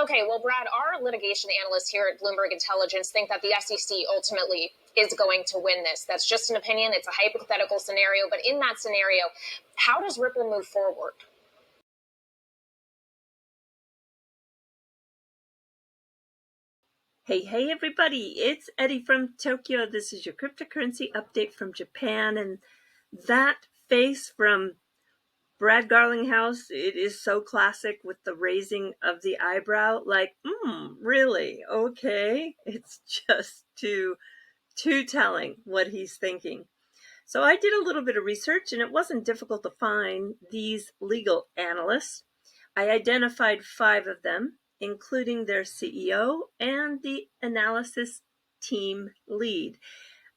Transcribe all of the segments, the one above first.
Okay, well, Brad, our litigation analysts here at Bloomberg Intelligence think that the SEC ultimately is going to win this. That's just an opinion. It's a hypothetical scenario. But in that scenario, how does Ripple move forward? Hey everybody, it's Eddie from Tokyo. This is your cryptocurrency update from Japan. And that face from Brad Garlinghouse, it is so classic with the raising of the eyebrow. Like, really? Okay. It's just too telling what he's thinking. So I did a little bit of research and it wasn't difficult to find these legal analysts. I identified 5 of them, including their CEO and the analysis team lead.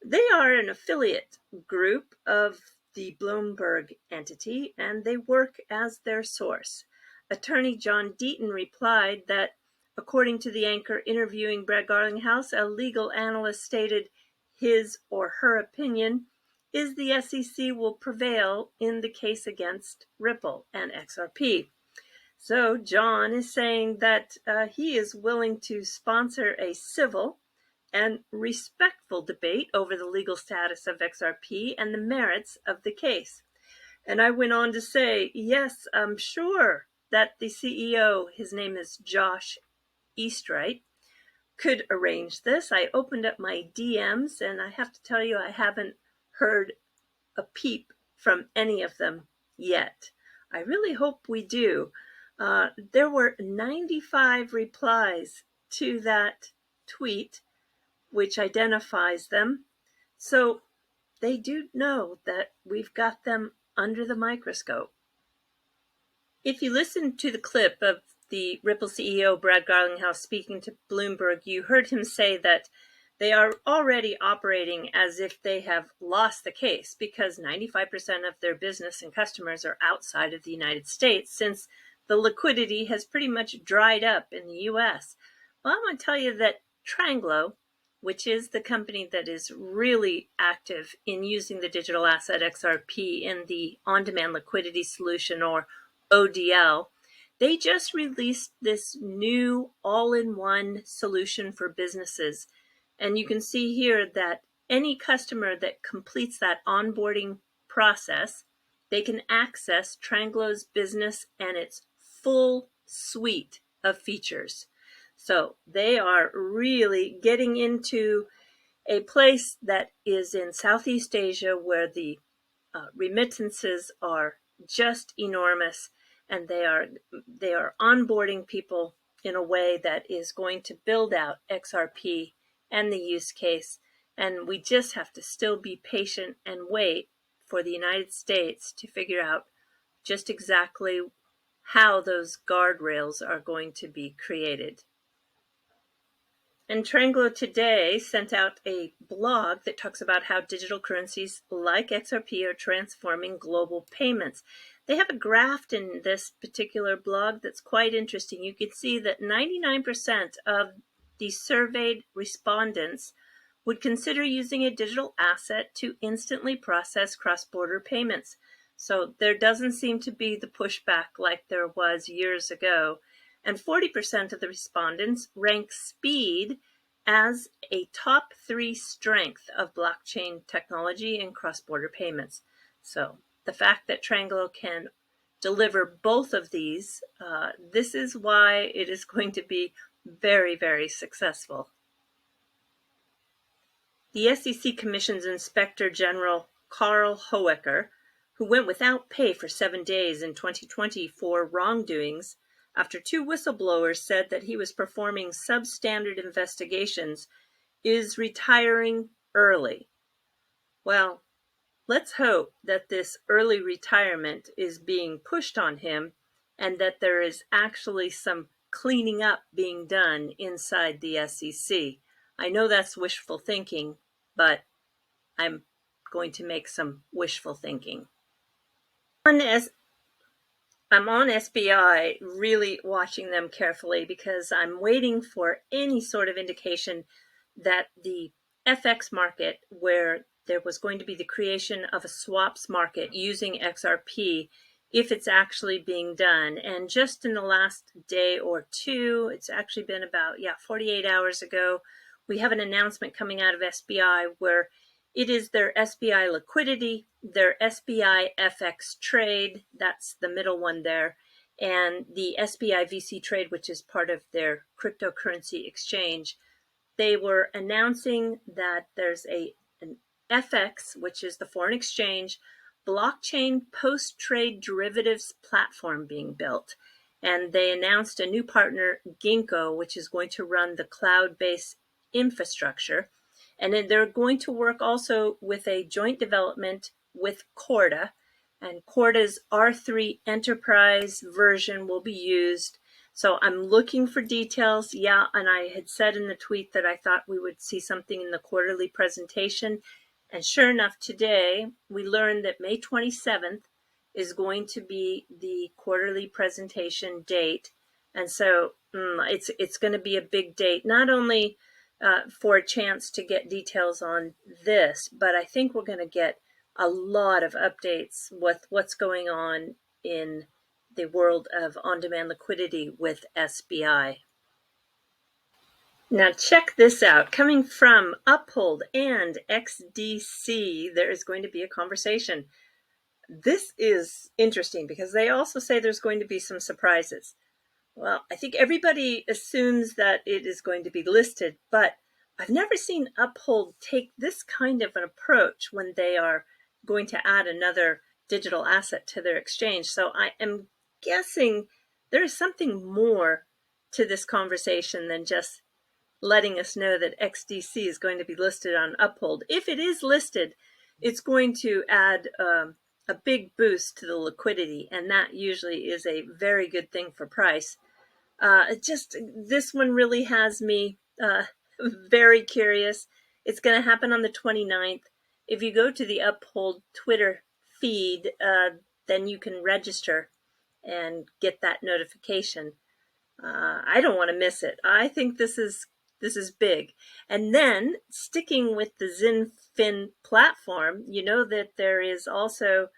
They are an affiliate group of the Bloomberg entity, and they work as their source. Attorney John Deaton replied that, according to the anchor interviewing Brad Garlinghouse, a legal analyst stated his or her opinion is the SEC will prevail in the case against Ripple and XRP. So John is saying that he is willing to sponsor a civil and respectful debate over the legal status of XRP and the merits of the case. And I went on to say, yes, I'm sure that the CEO, his name is Josh Eastright, could arrange this. I opened up my DMs and I have to tell you, I haven't heard a peep from any of them yet. I really hope we do. There were 95 replies to that tweet, which identifies them. So they do know that we've got them under the microscope. If you listened to the clip of the Ripple CEO Brad Garlinghouse speaking to Bloomberg, you heard him say that they are already operating as if they have lost the case because 95% of their business and customers are outside of the United States since the liquidity has pretty much dried up in the US. Well, I'm going to tell you that Tranglo, which is the company that is really active in using the digital asset XRP in the on-demand liquidity solution, or ODL, they just released this new all-in-one solution for businesses. And you can see here that any customer that completes that onboarding process, they can access Tranglo's business and its full suite of features. So they are really getting into a place that is in Southeast Asia where the remittances are just enormous, and they are onboarding people in a way that is going to build out XRP and the use case. And we just have to still be patient and wait for the United States to figure out just exactly how those guardrails are going to be created. And Tranglo today sent out a blog that talks about how digital currencies like XRP are transforming global payments. They have a graph in this particular blog that's quite interesting. You can see that 99% of the surveyed respondents would consider using a digital asset to instantly process cross-border payments. So there doesn't seem to be the pushback like there was years ago. And 40% of the respondents rank speed as a top 3 strength of blockchain technology and cross-border payments. So the fact that Tranglo can deliver both of these, this is why it is going to be very, very successful. The SEC Commission's Inspector General Carl Hoeker, who went without pay for 7 days in 2020 for wrongdoings, after 2 whistleblowers said that he was performing substandard investigations, is retiring early. Well, let's hope that this early retirement is being pushed on him and that there is actually some cleaning up being done inside the SEC. I know that's wishful thinking, but I'm going to make some wishful thinking. I'm on SBI, really watching them carefully because I'm waiting for any sort of indication that the FX market, where there was going to be the creation of a swaps market using XRP, if it's actually being done. And just in the last day or two, it's actually been about 48 hours ago, we have an announcement coming out of SBI where it is their SBI Liquidity, their SBI FX Trade, that's the middle one there, and the SBI VC Trade, which is part of their cryptocurrency exchange. They were announcing that there's an FX, which is the foreign exchange, blockchain post-trade derivatives platform being built. And they announced a new partner, Linqto, which is going to run the cloud-based infrastructure. And then they're going to work also with a joint development with Corda. And Corda's R3 enterprise version will be used. So I'm looking for details. And I had said in the tweet that I thought we would see something in the quarterly presentation. And sure enough, today we learned that May 27th is going to be the quarterly presentation date. And so it's going to be a big date, not only for a chance to get details on this, but I think we're going to get a lot of updates with what's going on in the world of on-demand liquidity with SBI. Now check this out. Coming from Uphold and XDC, there is going to be a conversation. This is interesting because they also say there's going to be some surprises. Well, I think everybody assumes that it is going to be listed, but I've never seen Uphold take this kind of an approach when they are going to add another digital asset to their exchange. So I am guessing there is something more to this conversation than just letting us know that XDC is going to be listed on Uphold. If it is listed, it's going to add a big boost to the liquidity, and that usually is a very good thing for price. This one really has me very curious. It's going to happen on the 29th. If you go to the Uphold Twitter feed, then you can register and get that notification. I don't want to miss it. I think this is big. And then sticking with the XinFin platform, you know that there is also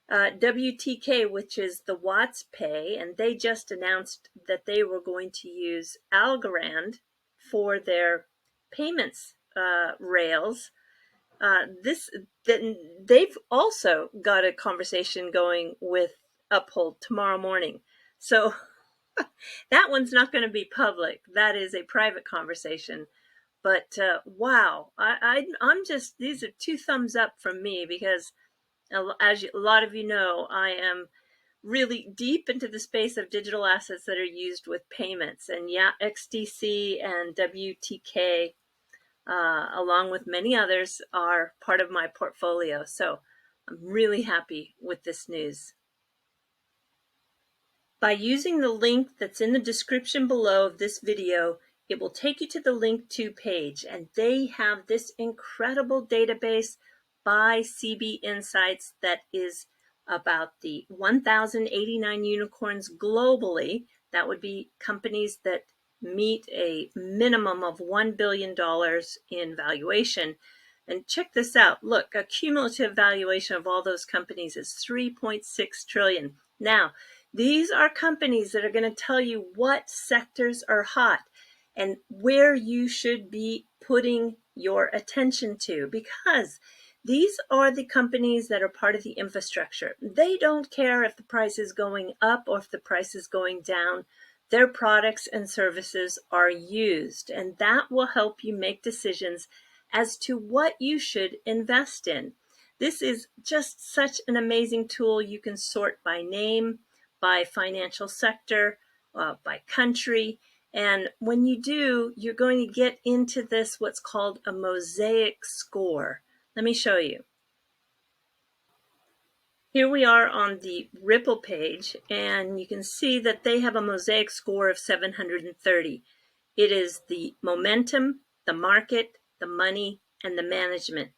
WTK, which is the Wadzpay, and they just announced that they were going to use Algorand for their payments rails. They've also got a conversation going with Uphold tomorrow morning. So that one's not going to be public. That is a private conversation. But wow, I'm just, these are two thumbs up from me because as a lot of you know, I am really deep into the space of digital assets that are used with payments. And XDC and WTK, along with many others, are part of my portfolio. So I'm really happy with this news. By using the link that's in the description below of this video, it will take you to the Linqto page, and they have this incredible database by CBINSIGHTS that is about the 1,089 unicorns globally. That would be companies that meet a minimum of $1 billion in valuation. And check this out. Look, a cumulative valuation of all those companies is 3.6 trillion. Now, these are companies that are going to tell you what sectors are hot and where you should be putting your attention to, because these are the companies that are part of the infrastructure. They don't care if the price is going up or if the price is going down. Their products and services are used, and that will help you make decisions as to what you should invest in. This is just such an amazing tool. You can sort by name, by financial sector, by country. And when you do, you're going to get into this, what's called a Mosaic score. Let me show you. Here we are on the Ripple page, and you can see that they have a Mosaic score of 730. It is the momentum, the market, the money, and the management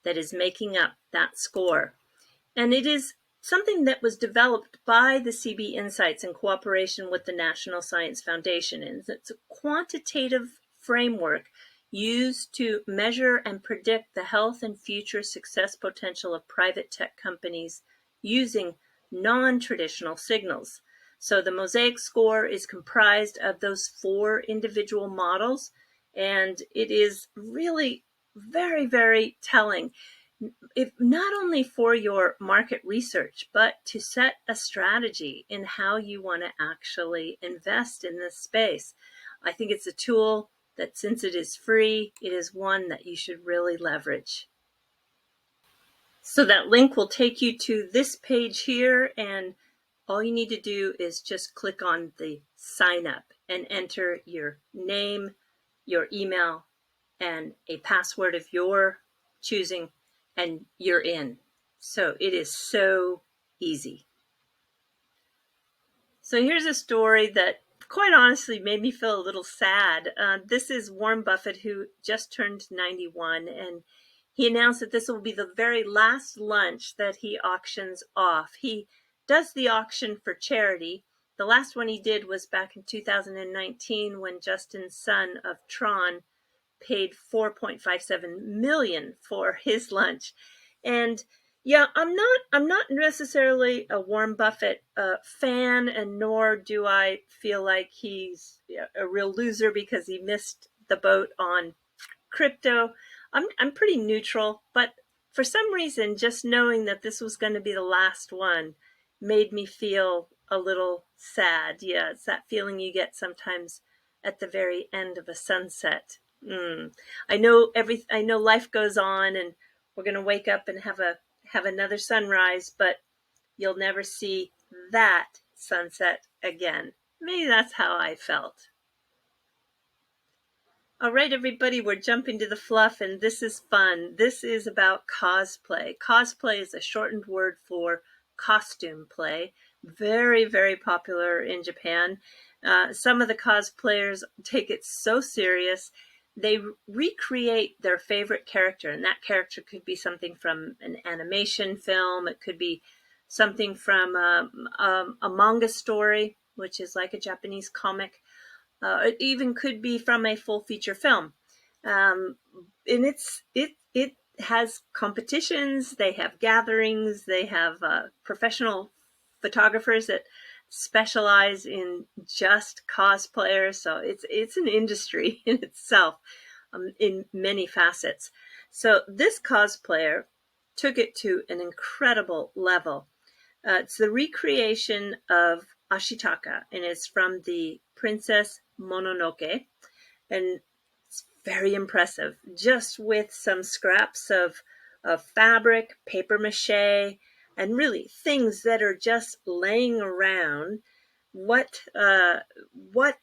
that is making up that score. And it is something that was developed by the CBINSIGHTS in cooperation with the National Science Foundation. And it's a quantitative framework used to measure and predict the health and future success potential of private tech companies using non-traditional signals. So the Mosaic score is comprised of those 4 individual models, and it is really very, very telling, if not only for your market research, but to set a strategy in how you want to actually invest in this space. I think it's a tool that, since it is free, it is one that you should really leverage. So that link will take you to this page here, and all you need to do is just click on the sign up and enter your name, your email, and a password of your choosing, and you're in. So it is so easy. So here's a story that quite honestly made me feel a little sad. This is Warren Buffett, who just turned 91, and he announced that this will be the very last lunch that he auctions off. He does the auction for charity. The last one he did was back in 2019, when Justin Sun of Tron paid $4.57 million for his lunch. And yeah, I'm not necessarily a Warren Buffett fan, and nor do I feel like he's a real loser because he missed the boat on crypto. I'm pretty neutral, but for some reason, just knowing that this was going to be the last one made me feel a little sad. Yeah, it's that feeling you get sometimes at the very end of a sunset. I know life goes on, and we're going to wake up and have another sunrise, but you'll never see that sunset again. Maybe that's how I felt. All right, everybody, we're jumping to the fluff, and this is fun. This is about cosplay. Cosplay is a shortened word for costume play. Very, very popular in Japan. Some of the cosplayers take it so serious, they recreate their favorite character, and that character could be something from an animation film. It could be something from a manga story, which is like a Japanese comic. It even could be from a full feature film. And it has competitions, they have gatherings, they have professional photographers that specialize in just cosplayers. So it's an industry in itself, in many facets. So this cosplayer took it to an incredible level. It's the recreation of Ashitaka, and it's from the Princess Mononoke, and it's very impressive, just with some scraps of fabric, paper mache, and really things that are just laying around. What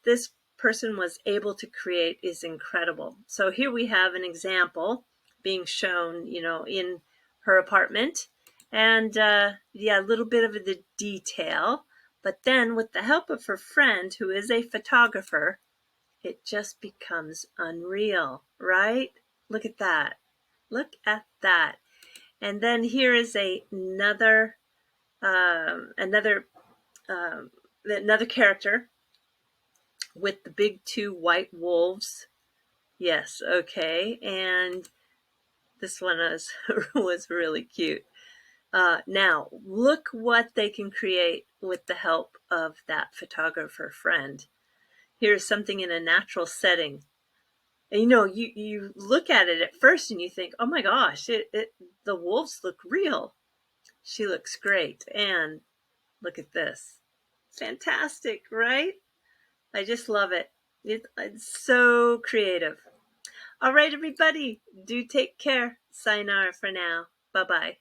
this person was able to create is incredible. So here we have an example being shown, in her apartment, and yeah, a little bit of the detail, but then with the help of her friend, who is a photographer, it just becomes unreal, right? Look at that. Look at that. And then here is another character with the big 2 white wolves. Yes, okay. And this one was really cute. Now, look what they can create with the help of that photographer friend. Here's something in a natural setting. And you look at it at first and you think, oh my gosh, the wolves look real. She looks great. And look at this. Fantastic, right? I just love it. It's so creative. All right, everybody, do take care. Sayonara for now. Bye-bye.